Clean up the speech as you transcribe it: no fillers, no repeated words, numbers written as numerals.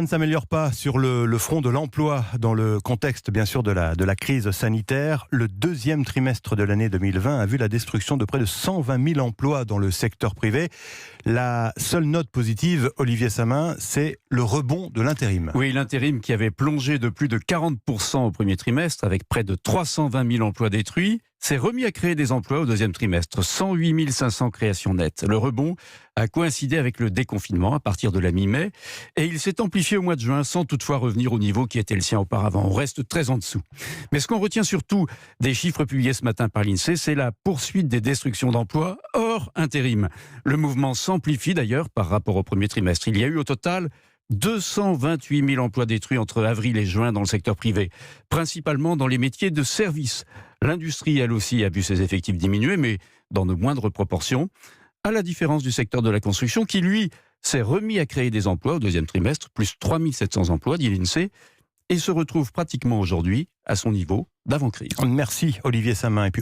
Ça ne s'améliore pas sur le front de l'emploi dans le contexte bien sûr de la crise sanitaire. Le deuxième trimestre de l'année 2020 a vu la destruction de près de 120 000 emplois dans le secteur privé. La seule note positive, Olivier Samin, c'est le rebond de l'intérim. Oui, l'intérim qui avait plongé de plus de 40% au premier trimestre avec près de 320 000 emplois détruits, s'est remis à créer des emplois au deuxième trimestre, 108 500 créations nettes. Le rebond a coïncidé avec le déconfinement à partir de la mi-mai et il s'est amplifié au mois de juin sans toutefois revenir au niveau qui était le sien auparavant. On reste très en dessous. Mais ce qu'on retient surtout des chiffres publiés ce matin par l'INSEE, c'est la poursuite des destructions d'emplois hors intérim. Le mouvement s'amplifie d'ailleurs par rapport au premier trimestre. Il y a eu au total 228 000 emplois détruits entre avril et juin dans le secteur privé, principalement dans les métiers de service. L'industrie, elle aussi, a vu ses effectifs diminuer, mais dans de moindres proportions, à la différence du secteur de la construction, qui, lui, s'est remis à créer des emplois au deuxième trimestre, plus 3 700 emplois, dit l'INSEE, et se retrouve pratiquement aujourd'hui à son niveau d'avant-crise. Merci Olivier Samin. Et puis